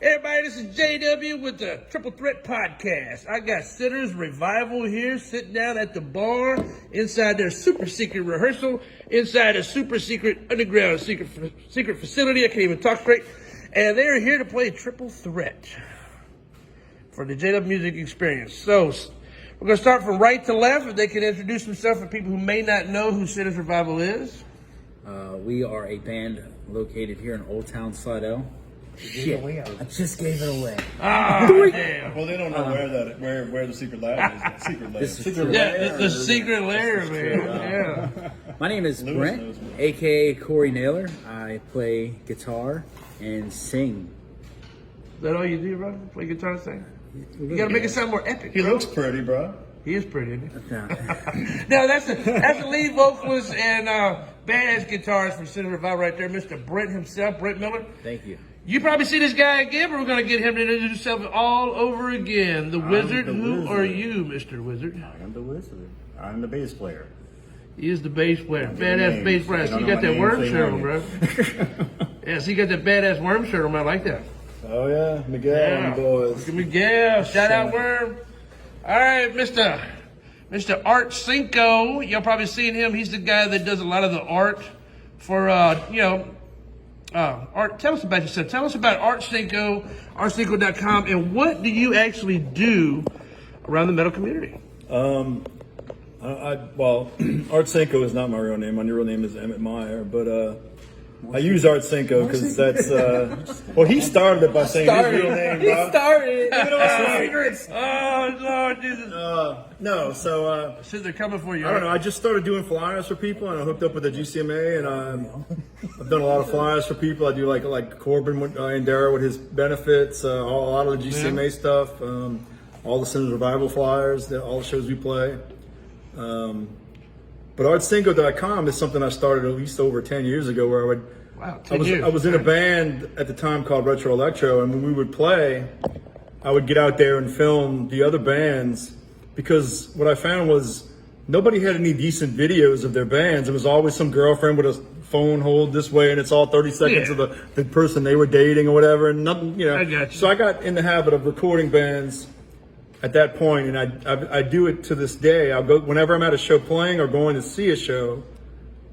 Everybody, this is JW with the Triple Threat Podcast. I got Sinners Revival here sitting down at the bar inside their super secret rehearsal, inside a super secret underground secret facility. I can't even talk straight. And they are here to play Triple Threat for the JW Music Experience. So we're going to start from right to left. If they can introduce themselves for people who may not know who Sinners Revival is. We are a band located here in Old Town Slidell. Shit, I just gave it away. Ah, damn. Well, they don't know where the secret lab is. Secret lab. Yeah, the secret lair, man. Yeah. My name is Lewis Brent, knows me. aka Corey Naylor. I play guitar and sing. Is that all you do, bro? Play guitar and sing? You gotta make it sound more epic. He bro. looks pretty, bro. He is pretty, isn't he? No. No, that's the lead vocalist and badass guitarist for Sinners Revival right there, Mr. Brent himself, Brent Miller. Thank you. You probably see this guy again, but we're going to get him to introduce himself all over again. The Wizard. Who are you, Mr. Wizard? I'm the wizard. I'm the bass player. He is the bass player. Don't give Badass names. bass player. I So don't you know got my that name, worm say shirt on, no. bro. Yeah, so you got that badass worm shirt on. I like that. Oh yeah, Miguel Yeah. and boys. Look at Miguel. Shout out, worm. All right, Mr. Art Cinco. Y'all probably seen him. He's the guy that does a lot of the art for, Art. Tell us about yourself. Tell us about Art Cinco, artcinco.com, and what do you actually do around the metal community? Well, Art Cinco is not my real name. My real name is Emmett Meyer, but I use Art Cinco because that's well, he started it by saying his real name, bro. started. Oh, Lord Jesus. No, so Since they're coming for you. I don't know. I just started doing flyers for people, and I hooked up with the GCMA, and I've done a lot of flyers for people. I do like Corbin and Dara with his benefits, a lot of the GCMA stuff, all the Sinners Revival flyers, all the shows we play. But artcinco.com is something I started at least over 10 years ago, where I was in a band at the time called Retro Electro, and when we would play, I would get out there and film the other bands, because what I found was nobody had any decent videos of their bands. It was always some girlfriend with a phone hold this way, and it's all 30 seconds of the person they were dating or whatever, and nothing, I got you. So I got in the habit of recording bands at that point, and I do it to this day. I'll go whenever I'm at a show playing or going to see a show.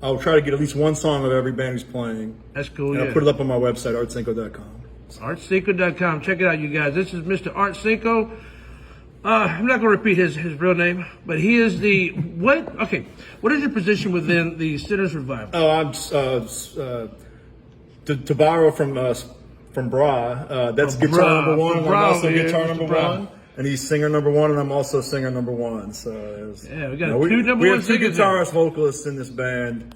I'll try to get at least one song of every band who's playing. That's cool. And I'll put it up on my website, artcinco.com. Artcinco.com. Check it out, you guys. This is Mr. Art Cinco. I'm not going to repeat his real name, but he is the what? Okay, what is your position within the Sinners Revival? Oh, I'm to borrow from Bra. That's From guitar Bra, number one. from I'm Bra also over here, guitar Mr. number Bra. one, and he's singer number one, and I'm also singer number one. So it was, Yeah, we got you know, two number we one have two singers there. guitarist vocalists in this band,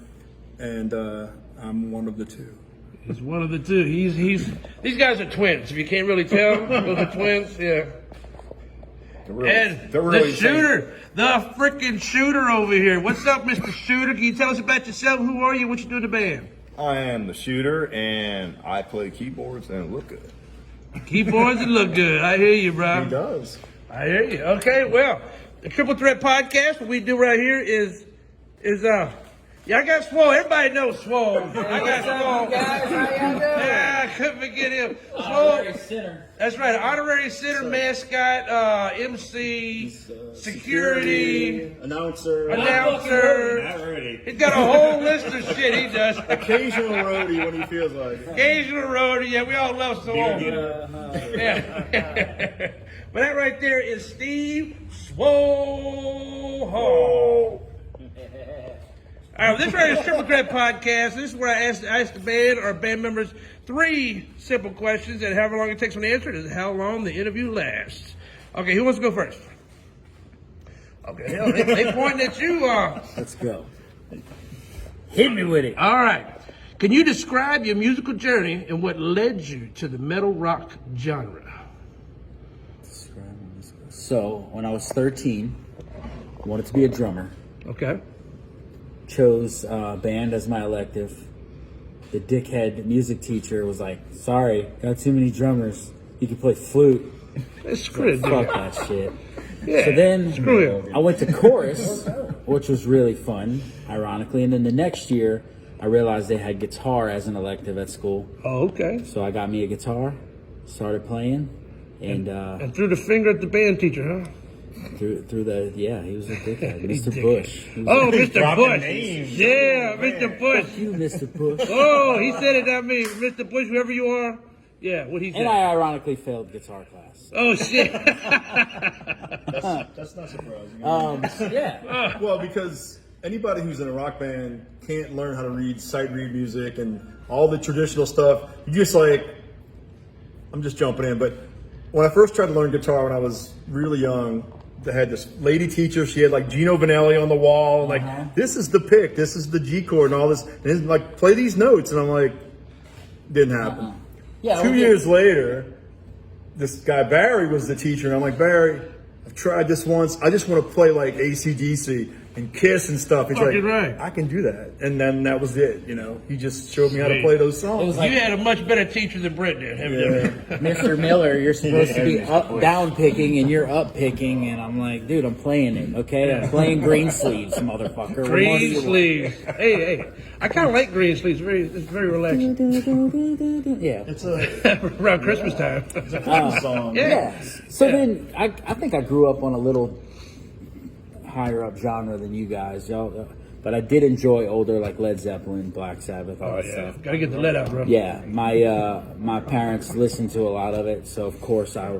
and I'm one of the two. He's one of the two. These guys are twins. If you can't really tell, those are twins. Yeah. And the shooter, the freaking shooter over here. What's up, Mr. Shooter? Can you tell us about yourself? Who are you? What you do in the band? I am the shooter, and I play keyboards and look good. Keyboards and look good. I hear you, bro. He does. I hear you. Okay, well, the Triple Threat Podcast, what we do right here is yeah, I got Swole. Everybody knows Swole. I got Swole. Yeah, I couldn't forget him. Swole. That's right, honorary center, mascot, MC, security, Announcer. announcer. He's got a whole list of shit he does. Occasional roadie when he feels like it. Occasional roadie, yeah, we all love Swole. Yeah. But that right there is Steve Swole Hall. All right, this right is Triple Threat Podcast. This is where I ask the band or band members 3 simple questions, and however long it takes them to answer it is how long the interview lasts. Okay, who wants to go first? Okay, hell, they pointing at you. Let's go. Hit me with it. All right. Can you describe your musical journey and what led you to the metal rock genre? So when I was 13, I wanted to be a drummer. Okay. Chose band as my elective. The dickhead music teacher was like, sorry, got too many drummers. You can play flute. Screw it, Fuck dude. that shit. Yeah, So then screw him. I went to chorus, which was really fun, ironically. And then the next year, I realized they had guitar as an elective at school. Oh, okay. So I got me a guitar, started playing, and threw the finger at the band teacher, huh? through the he was a dickhead, Mr. Bush. Oh, Mr. Bush. names. Yeah, Mr. Bush. Fuck you, Mr. Bush. Oh, he said it, not me. Mr. Bush, whoever you are. Yeah, what he said. And I ironically failed guitar class. Oh, shit. That's not surprising. Yeah. Well, because anybody who's in a rock band can't learn how to read sight read music and all the traditional stuff. You just like, I'm just jumping in, but when I first tried to learn guitar when I was really young, they had this lady teacher. She had like Gino Vanelli on the wall, and like this is the pick, this is the G chord, and all this, and it's like play these notes, and I'm like, didn't happen. Yeah. 2 years later, this guy Barry was the teacher, and I'm like, Barry, I've tried this once. I just want to play like AC/DC and Kiss and stuff. He's like, right. I can do that, and then that was it. You know, he just showed me how to play those songs. It was like, You had a much better teacher than Brett did. Mr. Miller, you're supposed to be down picking, and you're up picking, and I'm like, dude, I'm playing it, okay? I'm playing green sleeves, motherfucker. What more do Green you want? sleeves. Hey, I kind of like green sleeves. It's very relaxing. Yeah. It's a Around Christmas time. song. Yeah. So then I think I grew up on a little higher up genre than you guys, y'all. But I did enjoy older like Led Zeppelin, Black Sabbath, all that stuff. Gotta get the lead out, bro. Yeah, my parents listened to a lot of it, so of course I,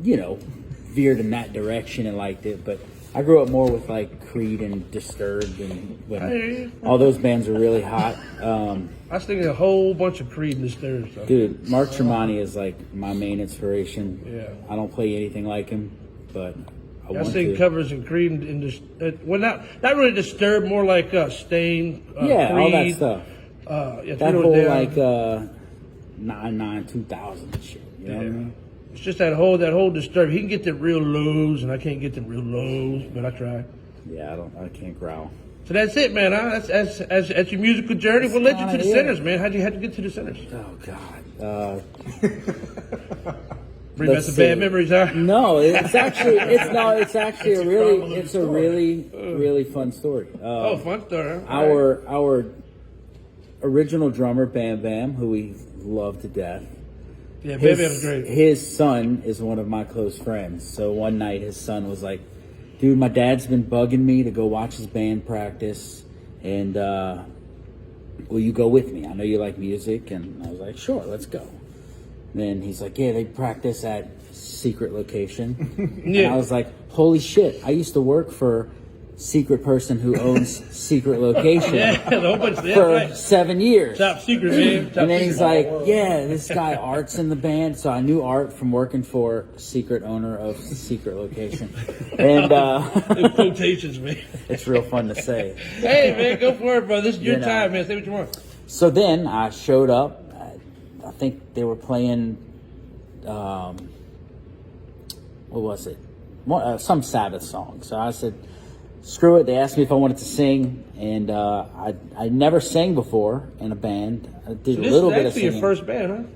veered in that direction and liked it. But I grew up more with like Creed and Disturbed, and when all those bands were really hot. I was thinking a whole bunch of Creed and Disturbed stuff. Dude, Mark Tremonti is like my main inspiration. Yeah. I don't play anything like him, but I I want sing to. covers and Creed and well, not really Disturbed, more like Stain. Yeah, Creed, all that stuff. Yeah, That Three whole Doors like Down. 99 2000 shit. You know what I mean? It's just that whole Disturbed. He can get the real lows, and I can't get the real lows, but I try. Yeah, I can't growl. So that's it, man. Huh? That's your musical journey. What led you to the kinda it. Sinners, man? How'd you get to the Sinners? Oh God. Bring back Let's some see. bad memories, huh? No, it's actually a really fun story. Oh, fun story. Huh? Our original drummer Bam Bam, who we love to death. Yeah, Bam Bam's great. His son is one of my close friends. So one night his son was like, dude, my dad's been bugging me to go watch his band practice, and will you go with me? I know you like music. And I was like, sure, let's go. Then he's like, yeah, they practice at secret location. Yeah. And I was like, holy shit, I used to work for secret person who owns secret location Yeah, the whole bunch. Yeah, for right. 7 years. Top secret, man. Top And then he's secret. like, yeah, this guy Art's in the band. So I knew Art from working for secret owner of secret location. And In quotations, man. it's real fun to say. Hey, man, go for it, bro. This is your You know. time, man. Say what you want. So then I showed up. I think they were playing, what was it? Some Sabbath song. So I said, screw it. They asked me if I wanted to sing, and I never sang before in a band. I did a little bit of This is actually singing. your first band,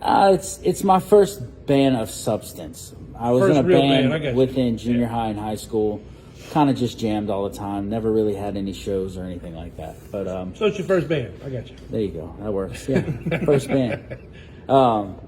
huh? It's my first band of substance. I was First in a real band, I band got you. within junior high and high school. Kind of just jammed all the time. Never really had any shows or anything like that. But So it's your first band. I got you. there you go. That works. Yeah, first band. So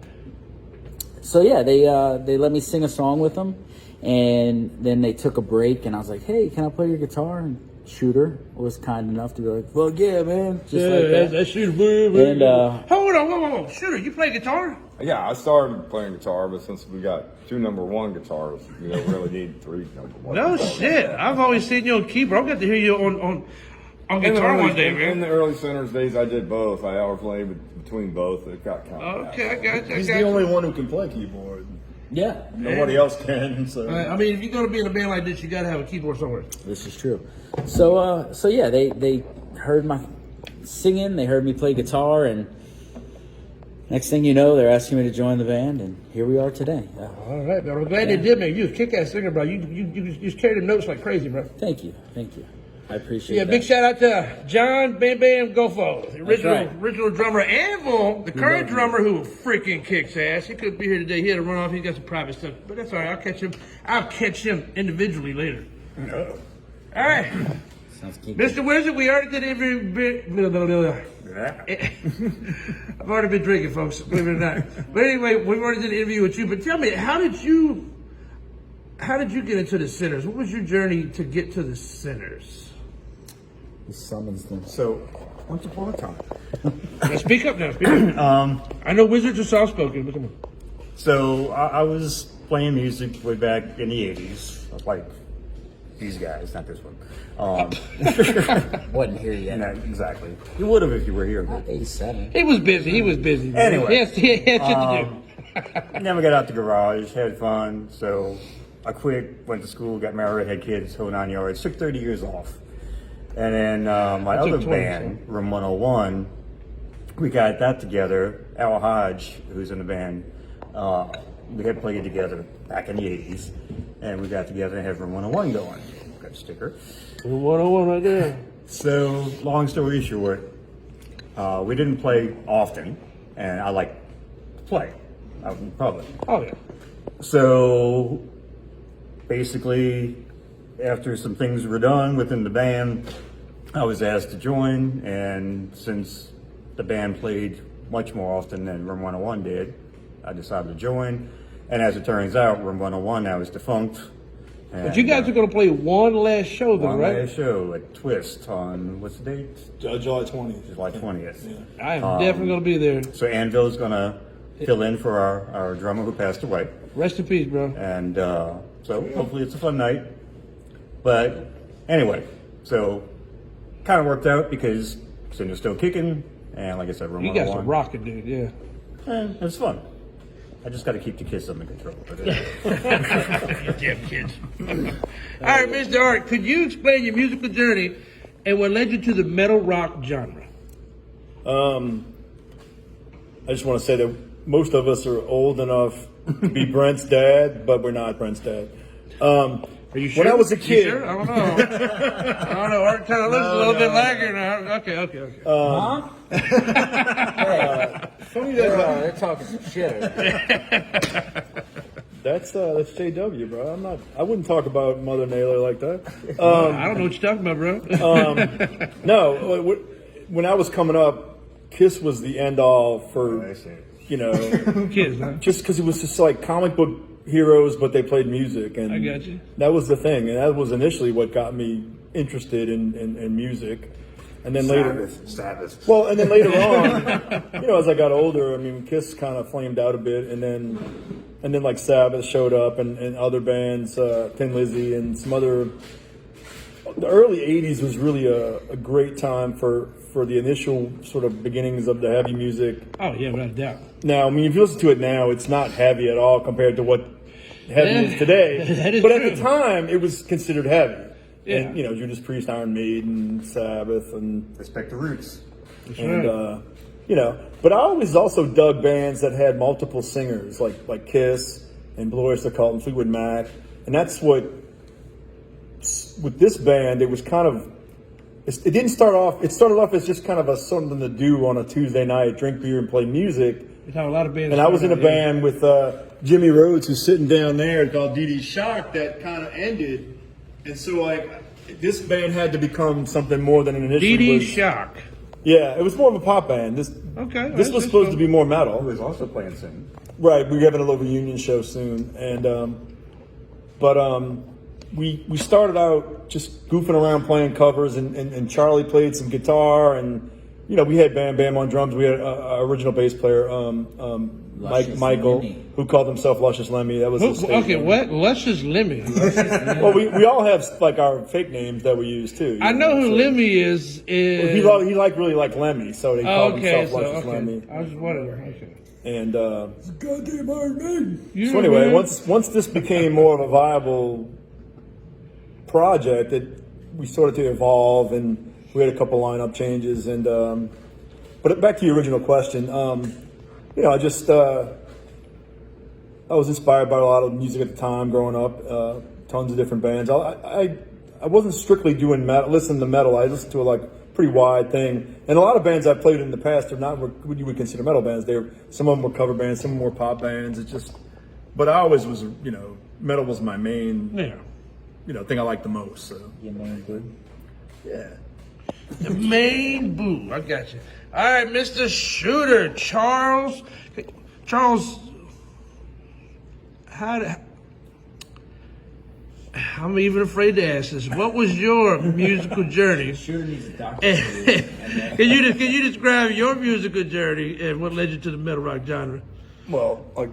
yeah, they let me sing a song with them, and then they took a break, and I was like, "Hey, can I play your guitar?" And Shooter was kind enough to be like, "Fuck yeah, man!" Just like that. That's Shooter. And Hold on, whoa. Shooter, you play guitar? Yeah, I started playing guitar, but since we got 2 number 1 guitars, really need 3 number 1. No guitars. shit. I've always seen you on keyboard. I'll get to hear you on guitar one day, In man. the early Sinners days, I did both. I alternate between both. It got kind of Okay, I got you. He's the only one who can play keyboard. yeah, Nobody else can. So I mean, if you're gonna be in a band like this, you gotta have a keyboard somewhere. this is true. So yeah, they heard my singing. They heard me play guitar, and next thing you know, they're asking me to join the band, and here we are today. All right, man. I'm glad they did, man. You was a kick-ass singer, bro. You just carried the notes like crazy, bro. Thank you. I appreciate Yeah, that. big shout out to John Bam Bam Gofo, the right. original drummer, and the current drummer who freaking kicks ass. He couldn't be here today. He had to run off. He got some private stuff, but that's all right. I'll catch him individually later. All right. Sounds geeky. Mr. Wizard, we already did every bit. I've already been drinking, folks, believe it or not. But anyway, we've already did an interview with you. But tell me, how did you get into the Sinners? What was your journey to get to the Sinners? He summons them. So, once upon a time. Now, speak up now. Speak up. I know wizards are soft spoken, but come on. So I was playing music way back in the 80s, like these guys, not this one. Wasn't here yet. Yeah, exactly. You would have if you were here. But 87. He was busy. Anyway, he had shit to do. never got out the garage, had fun. So I quit, went to school, got married, had kids, whole 9 yards. Took 30 years off. And then my other 20, band, Room 101, we got that together. Al Hodge, who's in the band, we had played together back in the 80s. And we got together and had Room 101 going. Got a sticker. 101 right there. So, long story short, we didn't play often, and I like to play out in public. Oh, yeah. So, basically, after some things were done within the band, I was asked to join, and since the band played much more often than Room 101 did, I decided to join. And as it turns out, Room 101 now is defunct. But you guys are going to play one last show, though, one right? last show at Twist on, what's the date? July 20th. July 20th. Yeah. I am definitely going to be there. So Anvil is going to fill in for our drummer who passed away. Rest in peace, bro. And so hopefully it's a fun night. But anyway, so kind of worked out because Cinder's still kicking. And like I said, Room You guys 101. are rocking, dude, yeah. And it's fun. I just got to keep the kids under control. You damn kids. All right, Mr. Art, could you explain your musical journey and what led you to the metal rock genre? I just want to say that most of us are old enough to be Brent's dad, but we're not Brent's dad. Are you sure? When I was a You kid, sure? I don't know. I don't know. Art kind of looks a little bit laggy now. Okay. Huh? They're talking some shit. that's JW, bro. I wouldn't talk about Mother Naylor like that. I don't know what you're talking about, bro. No, when I was coming up, Kiss was the end all for, Kids, huh? just because it was just like comic book heroes, but they played music, and I got you. that was the thing, and that was initially what got me interested in music. And then Sabbath. Well, and then later on, as I got older, I mean, Kiss kind of flamed out a bit, and then like Sabbath showed up, and other bands, Thin Lizzy, and some other. The early '80s was really a great time for the initial sort of beginnings of the heavy music. Oh, yeah, without a doubt. Now, I mean, if you listen to it now, it's not heavy at all compared to what heavy is today. That is but true. at the time, it was considered heavy. Yeah. And, Judas Priest, Iron Maiden, Sabbath, and Respect the roots. but I always also dug bands that had multiple singers, like Kiss and Blue Oyster Cult and Fleetwood Mac, and that's what. With this band, it was kind of. It didn't start off. It started off as just kind of something to do on a Tuesday night, drink beer and play music. It's how a lot of bands. And I was in a band with Jimmy Rhodes, who's sitting down there, called DD Shock, that kind of ended. And so, this band had to become something more than an initial. DD Shock. Yeah, it was more of a pop band. This was supposed to be more metal. Who was also playing soon. Right, we're having a little reunion show soon, and we started out just goofing around playing covers, and Charlie played some guitar, and we had Bam on drums. We had our original bass player, Michael, Lemmy. who called himself Luscious Lemmy. That was his stage Okay, name. what? Luscious Lemmy. Well, we all have like our fake names that we use too. I know who so- Lemmy is. He really liked Lemmy, so they called himself Luscious Lemmy. I was just wondering. Okay. And goddamn hard name. Yeah, So anyway, man. once this became more of a viable project, we started to evolve, and we had a couple lineup changes. And but back to your original question, I just I was inspired by a lot of music at the time growing up. Tons of different bands. I wasn't strictly doing metal. Listening to metal, I listened to a pretty wide thing. And a lot of bands I played in the past are not what you would consider metal bands. Some of them were cover bands, some of them were pop bands. But I always was, metal was my main, thing I liked the most. So. You mean good? Yeah. The main boo. I got you. All right, Mr. Shooter, Charles. Charles, I'm even afraid to ask this. What was your musical journey? Shooter needs a doctor. Can you describe your musical journey and what led you to the metal rock genre? Well, like,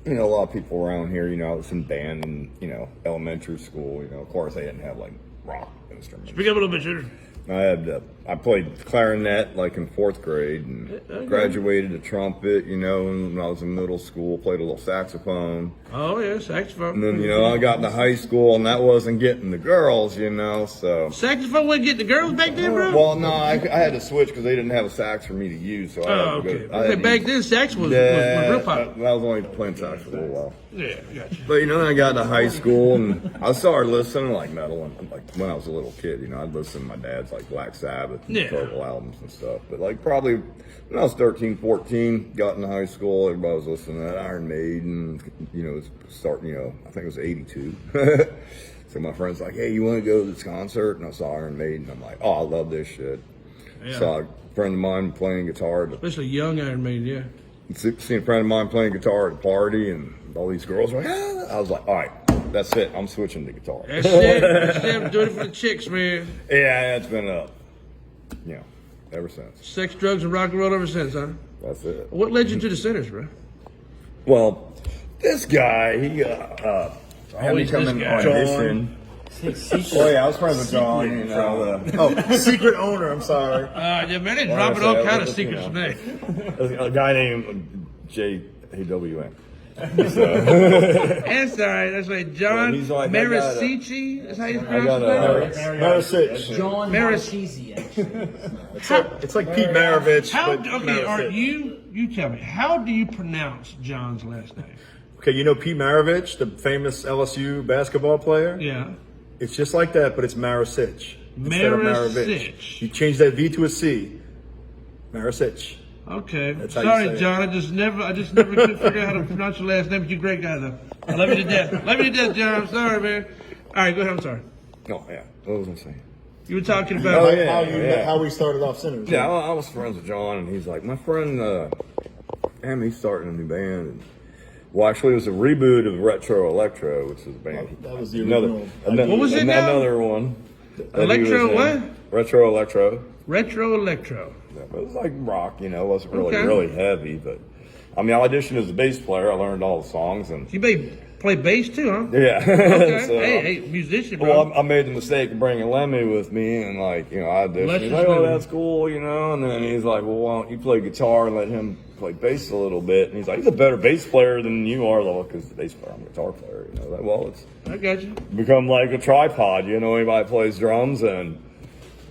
a lot of people around here, I was in band in, elementary school. Of course, they didn't have like rock instruments. Speak up a little bit, Shooter. I played clarinet like in 4th grade and graduated to trumpet, and when I was in middle school, played a little saxophone. Oh, yeah, saxophone. And then, I got into high school and that wasn't getting the girls, so. Saxophone wasn't getting the girls back then, bro? Well, no, I had to switch because they didn't have a sax for me to use. So I had to go. Back then, sax was real popular. I was only playing sax for a little while. Yeah, gotcha. But then I got into high school and I started listening to like metal and like when I was a little kid, I'd listen to my dad's like Black Sabbath and Purple albums and stuff. But like probably when I was 13, 14, got into high school, everybody was listening to that Iron Maiden, starting, I think it was 82. So my friend's like, hey, you want to go to this concert? And I saw Iron Maiden. I'm like, oh, I love this shit. Yeah. Saw a friend of mine playing guitar. Especially young Iron Maiden, yeah. Seen a friend of mine playing guitar at a party, and all these girls were like, I was like, all right, that's it. I'm switching to guitar. That's it. That's it. I'm doing it for the chicks, man. Yeah, it's been ever since. Sex, drugs, and rock and roll ever since, huh? That's it. What led you to the Sinners, bro? Well, this guy, he had me come in audition. Oh yeah, I was friends with John. Secret owner. I'm sorry. Yeah, man, they dropping all kind of secrets today. A guy named J.A.W.N. That's all right. That's right. John he's like, Marisici. That's how you pronounce his name? Marisic. John Marchese, actually. It's like Pete Maravich. How? but Okay, Art, Marisic. you tell me. How do you pronounce John's last name? Okay, Pete Maravich, the famous LSU basketball player? Yeah. It's just like that, but it's Marisic instead of Maravich. Marisic. You change that V to a C. Marisic. Okay. That's how you Sorry, say it. John. I just never could figure out how to pronounce your last name. But you're a great guy, though. I love you to death. Love you to death, John. I'm sorry, man. All right, go ahead. I'm sorry. Oh yeah, what was I saying? You were talking about. How we started off Sinners. Yeah, I was friends with John, and he's like, my friend, he's starting a new band. And, well, actually, it was a reboot of Retro Electro, which is a band. That was the original. What was it now? Another one. that he Electro was in. what? Retro Electro. Retro Electro. Yeah, but it was like rock, it wasn't Okay. really heavy, but I auditioned as a bass player. I learned all the songs, and You play bass too, huh? yeah. Okay. So, hey, musician, bro. well, I made the mistake of bringing Lemmy with me, and I auditioned. Let's He's just like, "Oh, move. that's cool," and then he's like, "Well, why don't you play guitar and let him play bass a little bit?" And he's like, "He's a better bass player than you are, though, because the bass player, I'm a guitar player." Like, well, it's I got you. become like a tripod. Anybody plays drums, and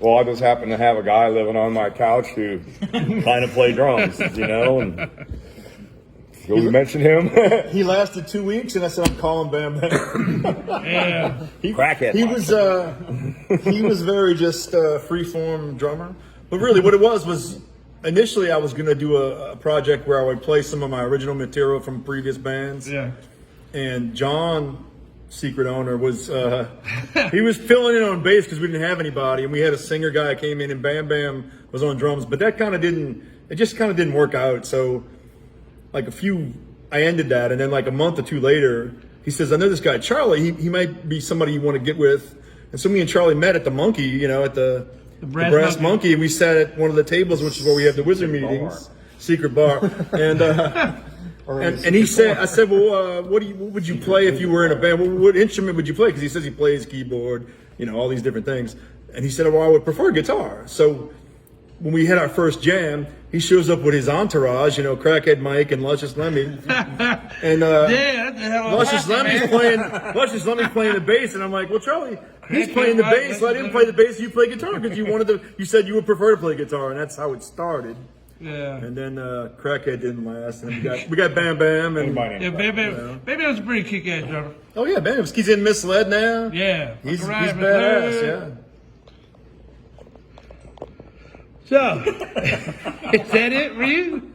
well, I just happen to have a guy living on my couch who kind of play drums, and. Will we mention him? He lasted 2 weeks, and I said, I'm calling Bam Bam. Yeah. Crackhead. He was very just free-form drummer. But really, what it was initially I was going to do a project where I would play some of my original material from previous bands. Yeah. And John, secret owner, was he was filling in on bass because we didn't have anybody, and we had a singer guy came in, and Bam Bam was on drums. But that just kind of didn't work out. So. I ended that, and then like a month or two later, he says, I know this guy, Charlie, he might be somebody you want to get with. And so me and Charlie met at the Monkey, at the Brass Monkey, and we sat at one of the tables, which is where we have the wizard meetings, secret bar. And and he said, I said, well, what would you play if you were in a band? What instrument would you play? Because he says he plays keyboard, all these different things. And he said, well, I would prefer guitar. So when we had our first jam, he shows up with his entourage, Crackhead Mike and Luscious Lemmy. And Luscious Lemmy's playing the bass, and I'm like, well, Charlie, he's playing the bass. Let him play the bass. You play guitar because you said you would prefer to play guitar, and that's how it started. Yeah. And then Crackhead didn't last, and we got Bam Bam, and Yeah, Baby was a pretty kick-ass drummer. oh yeah, Bam, he's in Misled now. Yeah. He's Misled. badass. Yeah. So, is that it for you?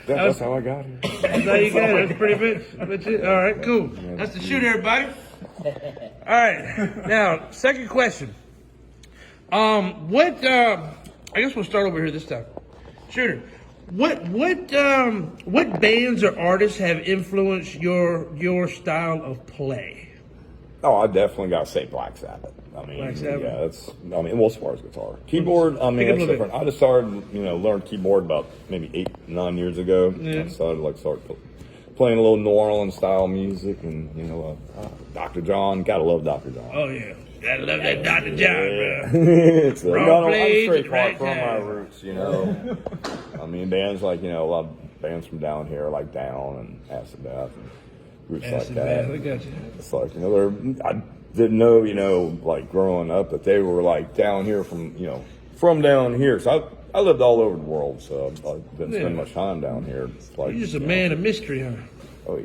That's how I got here. That's how you got it. That's pretty much it. All right, cool. That's the shoot, everybody. All right. Now, second question. I guess we'll start over here this time. Shooter, what bands or artists have influenced your style of play? Oh, I definitely got to say Black Sabbath. I mean, Black Sabbath? yeah, well, as far as guitar. Keyboard, I mean, that's different. I just started, learned keyboard about maybe 8-9 years ago. Yeah. I started, playing a little New Orleans style music and, Dr. John. Gotta love Dr. John. Oh, yeah. Gotta love that Dr. John, bro. It's Wrong I'm place straight at the right from my time. roots, I mean, bands like, a lot of bands from down here like Down and Acid Bath and groups like that. I got you. It's like, I didn't know, like growing up that they were like down here from down here. So I lived all over the world, so I didn't spend much time down here. It's like, You're just a man of mystery, huh? Oh, yeah.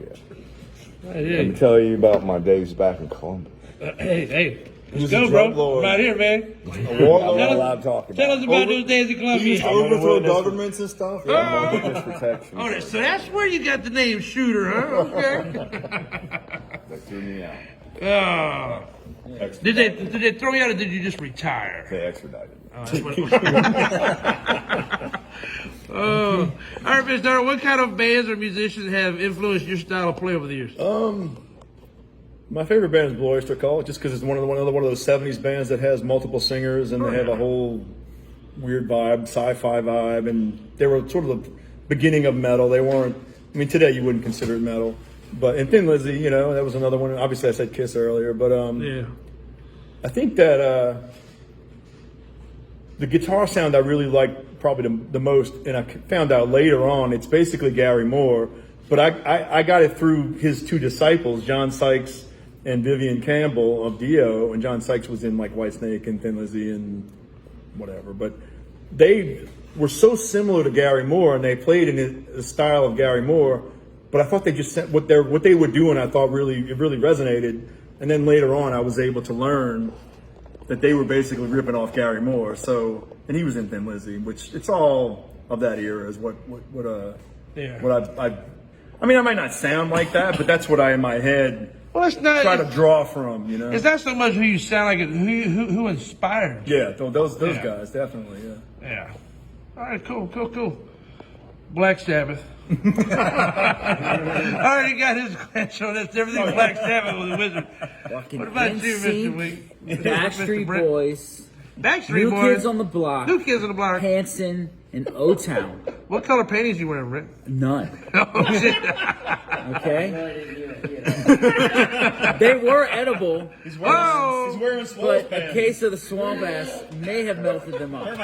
Right, Let me tell you about my days back in Columbus. Hey. Let's Who's go, a bro. drug lord? I'm out here, man. A warlord? I'm not allowed to talk Tell about us it. about those days in He used Columbia. to overthrow governments and stuff. I'm on witness protection. Oh, so that's where you got the name Shooter, huh? Okay. They threw me out. Oh. Did they throw you out or did you just retire? They extradited me. Oh, that's what it was. Oh. All right, Mr. Darrell, what kind of bands or musicians have influenced your style of play over the years? My favorite band is Blue Oyster Cult, just because it's one of those '70s bands that has multiple singers and they have a whole weird vibe, sci-fi vibe, and they were sort of the beginning of metal. They weren't. I mean, today you wouldn't consider it metal, but in Thin Lizzy, that was another one. Obviously, I said Kiss earlier, but Yeah. I think that the guitar sound I really like probably the most, and I found out later on, it's basically Gary Moore, but I got it through his two disciples, John Sykes and Vivian Campbell of Dio, and John Sykes was in like Whitesnake and Thin Lizzy and whatever, but they were so similar to Gary Moore, and they played in the style of Gary Moore, but I thought they just what they were doing, I thought it really resonated, and then later on I was able to learn that they were basically ripping off Gary Moore. So, and he was in Thin Lizzy, which it's all of that era is what I mean, I might not sound like that, but that's what I in my head it's not. try to draw from, It's not so much who you sound like, it's who inspired you. Yeah, those guys definitely. Yeah. Yeah. All right, cool. Black Sabbath. I already got his credential. That's everything Black Sabbath was a wizard. What about you, Mr. Week? Backstreet Boys, Backstreet New Boys. Kids on the Block, New Kids on the Block. Hanson, and O-Town. What color panties you wearing, Rick? None. Oh, shit. Okay? They were edible, He's Oh! wearing but a case of the swamp ass may have melted them off.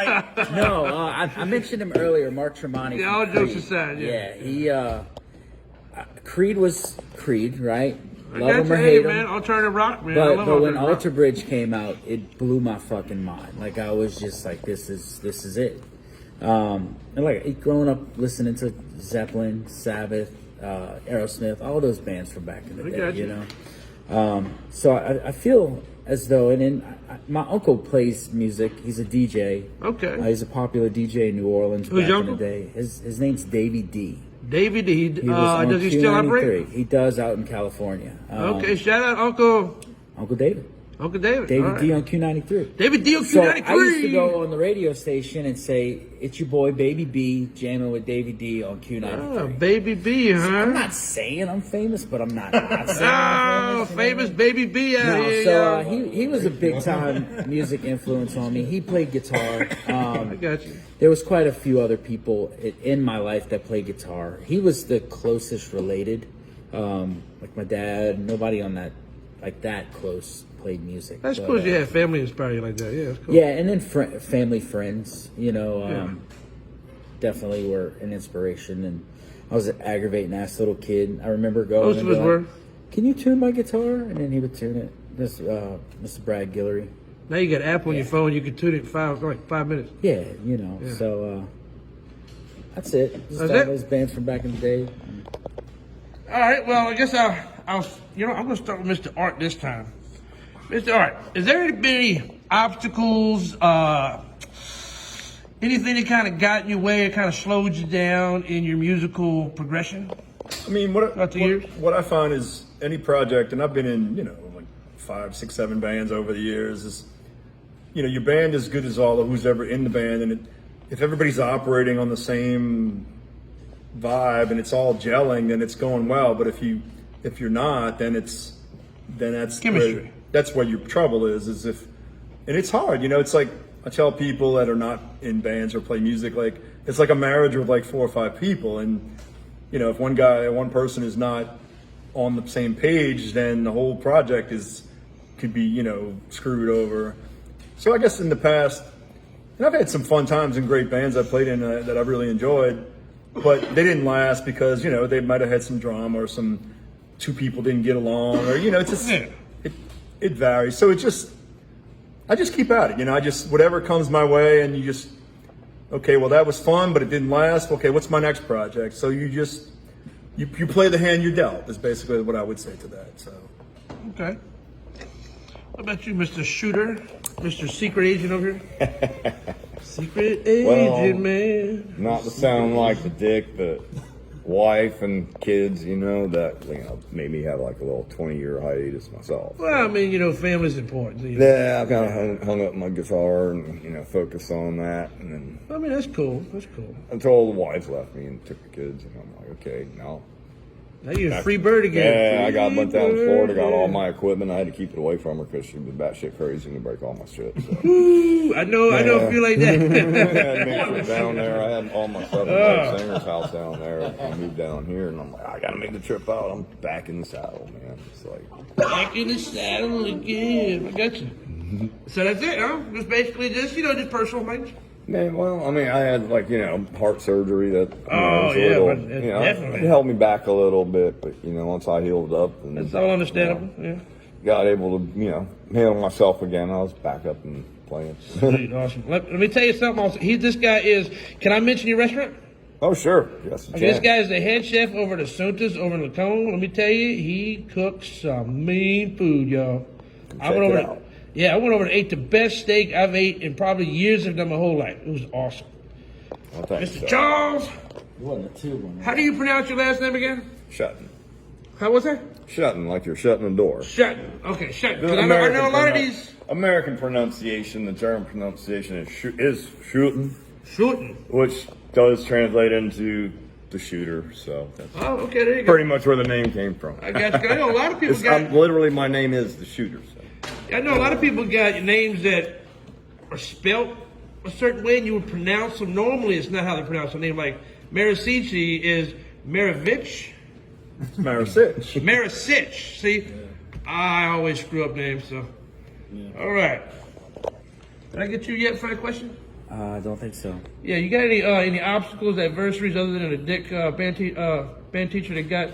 No, I mentioned him earlier, Mark Tremonti. Yeah, all from jokes Creed. aside, yeah. He, Creed was Creed, right? I Love got him or you, hate man. him. Alternative rock, man. I love But when alternative rock. Alter Bridge came out, it blew my fucking mind. Like I was just like, this is it. And like growing up listening to Zeppelin, Sabbath, Aerosmith, all those bands from back in the day, got you you. know. So I feel as though, and then my uncle plays music. He's a DJ. Okay. He's a popular DJ in New Orleans Who's back your in the uncle? day. His name's Davey D. David, He was on does he still Q93. operate? He does out in California. Okay, shout out Uncle David. David. All right. D on Q93. David D on So Q93. I used to go on the radio station and say, "It's your boy Baby B jamming with Davey D on Q93." Oh, Baby B, huh? I'm not saying I'm famous, but I'm not saying I'm Oh, famous. famous Baby B out No, here. so yo. he was a big time music influence on me. He played guitar. I got you. There was quite a few other people in my life that played guitar. He was the closest related. Like my dad, nobody on that close played music. I suppose you had family inspire you like that. Yeah, that's cool. Yeah, and then family friends, definitely were an inspiration. And I was an aggravating ass little kid. I remember going. Most of us were. Can you tune my guitar? And then he would tune it. This Mr. Brad Guillory. Now you got Apple on your phone. You can tune it in 5 minutes. Yeah, So that's it. Just That's all it? those bands from back in the day. All right. Well, I guess I'm going to start with Mr. Art this time. Mr. Art, is there been any obstacles, anything that kind of got in your way or kind of slowed you down in your musical progression? I mean, what I find is any project, and I've been in, like 5, 6, 7 bands over the years, is, your band is good as all of who's ever in the band, and if everybody's operating on the same vibe and it's all gelling, then it's going well. But if you're not, then that's chemistry. That's where your trouble is and it's hard. It's like I tell people that are not in bands or play music, like it's like a marriage with like 4 or 5 people, and if one person is not on the same page, then the whole project could be screwed over. So I guess in the past, and I've had some fun times in great bands I played in that I've really enjoyed, but they didn't last because they might have had some drama or 2 people didn't get along, or it's just it varies. So I just keep at it. I just whatever comes my way, and okay, well that was fun, but it didn't last. Okay, what's my next project? So you play the hand you're dealt is basically what I would say to that. So okay. What about you, Mr. Shooter, Mr. Secret Agent over here? Secret Agent, man. Not to sound like the dick, but wife and kids, that made me have like a little 20-year hiatus myself. Well, I mean, family's important. Yeah, I kind of hung up my guitar and focused on that, and then. I mean, that's cool. That's cool. Until the wife left me and took the kids, and I'm like, okay, now you're a free bird again. Yeah, I went down to Florida, got all my equipment. I had to keep it away from her because she was batshit crazy and break all my shit. So. Ooh, I know, I feel like that. I had me down there. I had all my stuff in my singer's house down there. I moved down here, and I'm like, I gotta make the trip out. I'm back in the saddle, man. It's like back in the saddle again. I got you. So that's it, huh? Just basically just personal things. Man, well, I mean, I had heart surgery that definitely it held me back a little bit, but once I healed up, and it's all understandable. Yeah, got able to handle myself again. I was back up and playing. Sweet, awesome. Let me tell you something. Also, this guy is. Can I mention your restaurant? Oh sure, yes. Okay, this guy is the head chef over at Asuntas over in Lacombe. Let me tell you, he cooks some mean food, y'all. I went over. Yeah, I went over and ate the best steak I've ate in probably years of my whole life. It was awesome. Well, thanks, Mr. Charles, wasn't a tube on how do you pronounce your last name again? Shutting. How was that? Shutting, like you're shutting the door. Shutting. Okay, shutting. The 'Cause I know a lot of these. American pronunciation, the German pronunciation is shooting. Shooting. Which does translate into the shooter, so that's Okay, there you go. pretty much where the name came from. I got you. I know a lot of people got. Literally, my name is the shooter. So. I know a lot of people got names that are spelt a certain way, and you would pronounce them. Normally, it's not how they pronounce a name. Like Marisici is Maravich. it's Marasich. Marasich. See, I always screw up names. So, all right. Did I get you yet for that question? I don't think so. Yeah, you got any obstacles, adversaries, other than a dick band teacher that got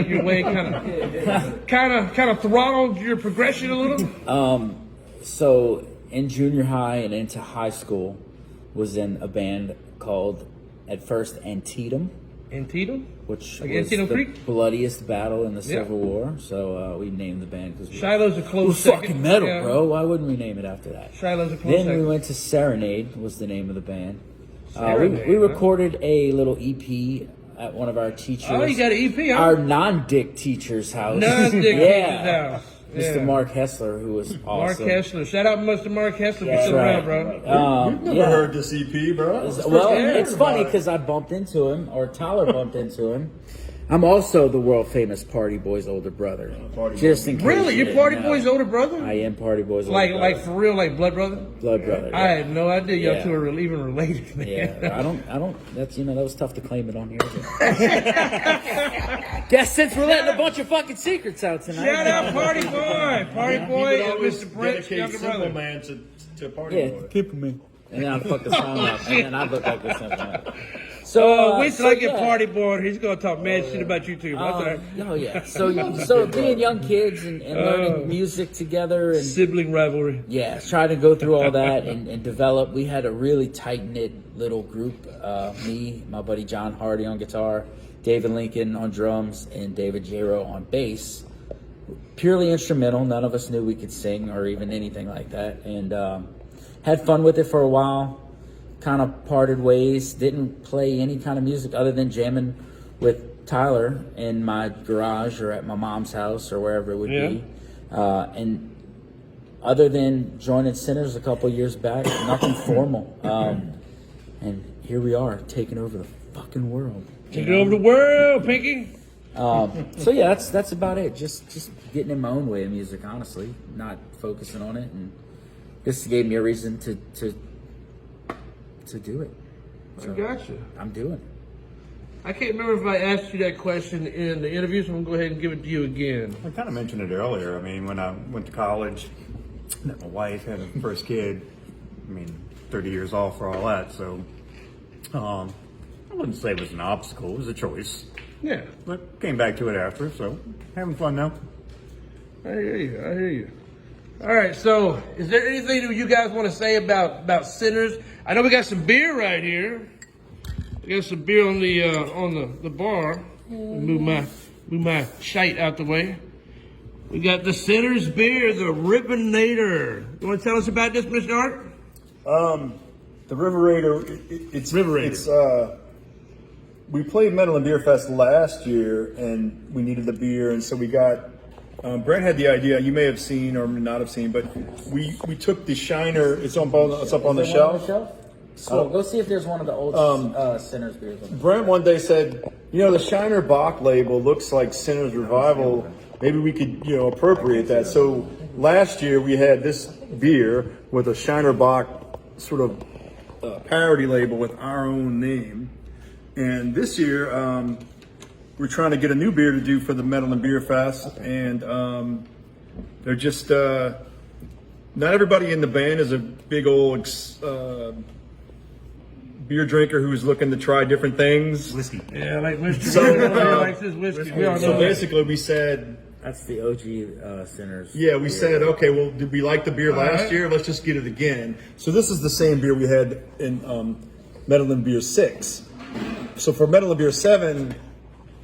your way, kind of throttled your progression a little? So in junior high and into high school, was in a band called at first Antietam. Antietam? Which like was Antietam the Creek? bloodiest battle in the Civil War. So we named the band because Shiloh's a it close was second. fucking metal, Yeah. bro. Why wouldn't we name it after that? Shiloh's a close Then second. we went to Serenade was the name of the band. Serenade, We huh? recorded a little EP at one of our teachers. Oh, you got an EP, huh? Our non-dick teacher's house. Non-dick teacher's house. Mr. Yeah. Mark Hessler, who was Mark awesome. Hessler. Shout out Mr. Mark Hessler for That's still around, right. bro. Never heard this EP, bro. Well, Yeah, it's funny because I bumped into him, or Tyler bumped into him. I'm also the world famous Party Boy's older brother. Just in case. Really? you You're Party didn't know. Boy's older brother? I am Party Boy's older Like brother. for real, like blood brother? Blood brother. I had no idea y'all Yeah. two are even related, man. Yeah, I don't. That's that was tough to claim it on here. Guess since we're letting a bunch of fucking secrets out tonight. Shout out Party Boy, Party Boy, and Mr. Brent's dedicate younger Simple brother. Man to Party Yeah, Boy. keep me. And then I'd fuck the song up, and then I'd look like the simple man. So Wait till I get yeah. Party Boy. He's gonna talk mad shit about you too. That's all right. Oh yeah. So being young kids and learning music together and Sibling rivalry. yeah, trying to go through all that and develop. We had a really tight knit little group. Me, my buddy John Hardy on guitar, David Lincoln on drums, and David Jero on bass. Purely instrumental. None of us knew we could sing or even anything like that, and had fun with it for a while. Kind of parted ways. Didn't play any kind of music other than jamming with Tyler in my garage or at my mom's house or wherever it would be. And other than joining Sinners a couple years back, nothing formal. And here we are, taking over the fucking world. Taking over the world, Pinky. So yeah, that's about it. Just getting in my own way of music, honestly, not focusing on it, and this gave me a reason to do it. So I gotcha. I'm doing it. I can't remember if I asked you that question in the interview, so I'm gonna go ahead and give it to you again. I kind of mentioned it earlier. I mean, when I went to college, met my wife, had a first kid. I mean, 30 years off for all that. So, I wouldn't say it was an obstacle. It was a choice. Yeah, But came back to it after. So, having fun now. I hear you. All right, so is there anything that you guys want to say about Sinners? I know we got some beer right here. We got some beer on the bar. Move my shite out the way. We got the Sinners beer, the Ribbinator. You want to tell us about this, Mr. Art? The River Raider, it's River Raider. It's, we played Metal and Beer Fest last year, and we needed the beer, and so we got. Brent had the idea. You may have seen or not have seen, but we took the Shiner. It's up on the shelf. So go see if there's one of the old Sinners beers. Brent one day said, the Shiner Bock label looks like Sinners Revival. Maybe we could, appropriate that. So last year we had this beer with a Shiner Bock sort of parody label with our own name. And this year, we're trying to get a new beer to do for the Metal and Beer Fest. And they're just, not everybody in the band is a big old beer drinker who's looking to try different things. Whiskey. Yeah, like Mr. So, likes his whiskey. We all know So that. basically we said, That's the OG Sinners. yeah, we beer. said, okay, well, did we like the beer last right. year? Let's just get it again. So this is the same beer we had in Metal and Beer 6. So for Metal and Beer 7,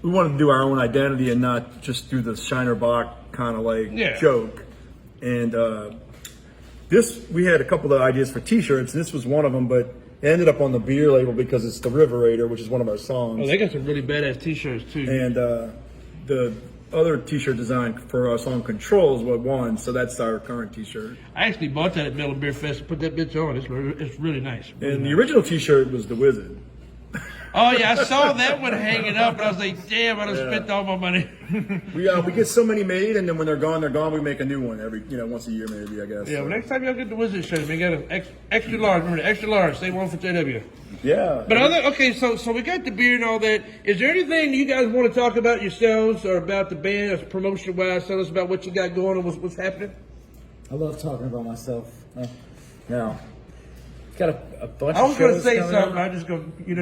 we wanted to do our own identity and not just do the Shiner Bock kind of joke. And we had a couple of ideas for T-shirts, and this was one of them, but it ended up on the beer label because it's the River Raider, which is one of our songs. Oh, they got some really badass T-shirts too. And the other T-shirt design for our song Control is what won, so that's our current T-shirt. I actually bought that at Metal Beer Fest and put that bitch on. It's really nice. Really And nice. the original T-shirt was the Wizard. Oh yeah, I saw that one hanging up, and I was like, damn, I done spent all my money. We get so many made, and then when they're gone, we make a new one every once a year maybe, I guess. Yeah, well, next time y'all get the Wizard shirt, we got an extra large. Remember, the extra large. Same one for JW. Yeah. But so we got the beer and all that. Is there anything you guys want to talk about yourselves or about the band, or promotion wise? Tell us about what you got going on, what's happening. I love talking about myself. No. Got a bunch I was of going to shows say coming something. up. I just go, Say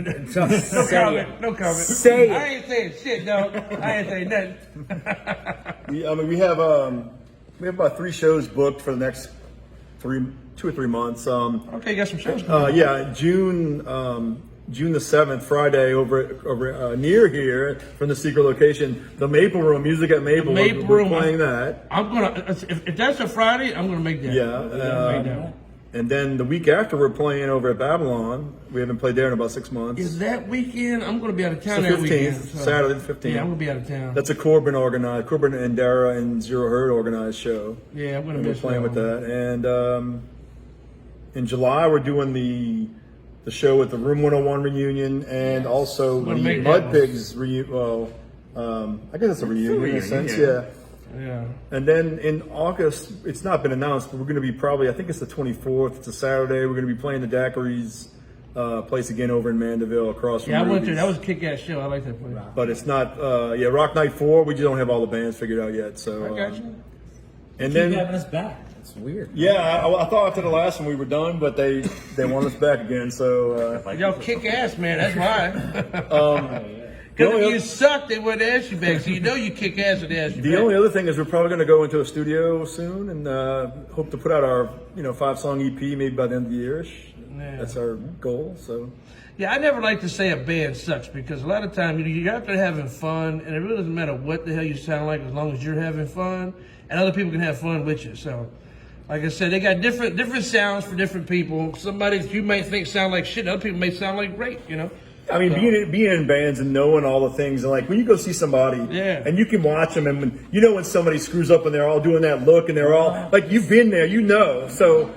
no comment. it. No comment. Say it. I ain't saying shit, no. I ain't saying nothing. We have about 3 shows booked for the next 2 or 3 months. Okay, you got some shows. June the 7th, Friday, over near here from the secret location, the Maple Room, Music at Maple. Maple we're Room. playing that. I'm gonna if that's a Friday, I'm gonna make that. Yeah. I'm gonna make that one. And then the week after, we're playing over at Babylon. We haven't played there in about 6 months. Is that weekend? I'm gonna be out of town the that 15th, weekend. so- Saturday the 15th. Yeah, I'm gonna be out of town. That's a Corbin and Dara and Zero Herd organized show. Yeah, I'm gonna And we're miss playing with one. that. And in July, we're doing the show with the Room 101 reunion and also gonna the make Mud that one. Pigs reunion. Well, I guess it's a reunion in a sense, yeah. Yeah. And then in August, it's not been announced, but we're going to be I think it's the 24th. It's a Saturday. We're going to be playing the Daiquiris place again over in Mandeville across from Yeah, I went Ruby's. there. That was a kick-ass show. I like that place. But it's not, Rock Night 4, we just don't have all the bands figured out yet. So, I got you. And Keep then, having us back. It's weird. yeah, I thought after the last one we were done, but they want us back again. So, Y'all kick ass, man. That's why. Because if you suck, they wouldn't ask you back. So you know you kick ass when they ask you the back. only other thing is we're probably going to go into a studio soon and hope to put out our 5-song EP maybe by the end of the year. Yeah. That's our goal. So. Yeah, I never like to say a band sucks because a lot of times you're out there having fun, and it really doesn't matter what the hell you sound like as long as you're having fun, and other people can have fun with you. So, like I said, they got different sounds for different people. Somebody that you might think sound like shit, other people may sound like great, I mean, being in bands and knowing all the things, and like when you go see somebody, and you can watch them, and when somebody screws up and they're all doing that look, and they're all like, you've been there, so.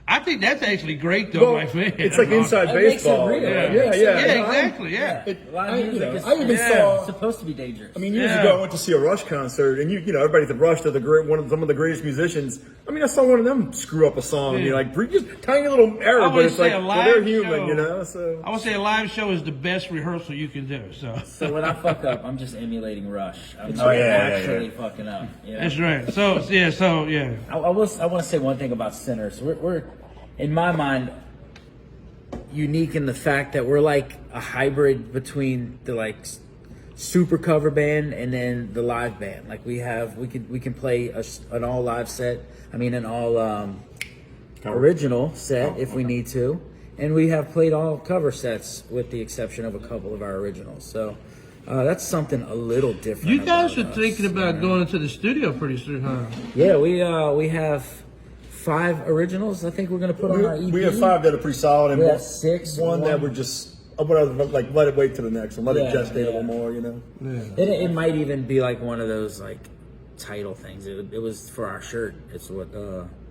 I think that's actually great, though, my man. It's like inside baseball. Yeah, exactly. Yeah. Live music is supposed to be dangerous. I mean, years ago, I went to see a Rush concert, and everybody at the Rush, they're some of the greatest musicians. I mean, I saw one of them screw up a song, and you're like, just tiny little error, but it's like, they're human, So I would say a live show is the best rehearsal you can do. So when I fuck up, I'm just emulating Rush. I'm not actually fucking up. That's right. So I want to say one thing about Sinners. We're in my mind unique in the fact that we're like a hybrid between the like super cover band and then the live band. Like we can play an all live set. I mean an all original set if we need to, and we have played all cover sets with the exception of a couple of our originals. So that's something a little different. You guys are thinking about going into the studio pretty soon, huh? Yeah, we have 5 originals. I think we're going to put on our EP. We have 5 that are pretty solid, and we have 6. One that we're just, I'm gonna like let it wait till the next one, let it gestate a little more, It might even be like one of those like title things. It was for our shirt. It's what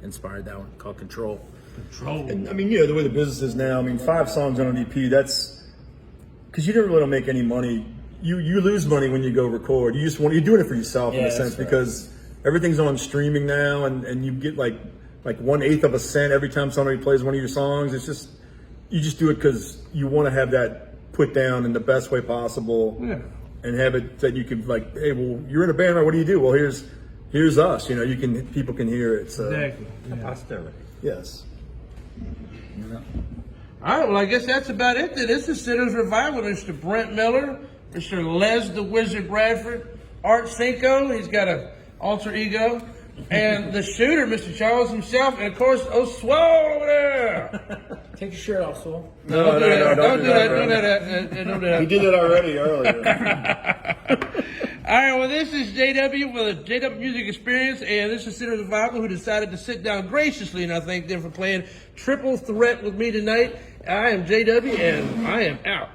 inspired that one, called Control. And, I mean, the way the business is now. I mean, 5 songs on an EP. That's because you don't really make any money. You lose money when you go record. You're doing it for yourself in a sense because everything's on streaming now, and you get like 1/8 of a cent every time somebody plays one of your songs. It's just, you just do it because you want to have that put down in the best way possible, and have it that you can like, hey, well, you're in a band, right? What do you do? Well, here's us. People can hear it. So Exactly. Posterity. yes. All right. Well, I guess that's about it. Then this is Sinners Revival. Mr. Brent Miller, Mr. Les the Wizard Bradford, Art Cinco. He's got an alter ego. And the shooter, Mr. Charles himself, and of course, Swole over there. Take your shirt off, Swole. No, don't do that. Don't do that. We did that already earlier. All right, well, this is JW with a JW Music Experience, and this is Sinners Revival, who decided to sit down graciously, and I thank them for playing Triple Threat with me tonight. I am JW, and I am out.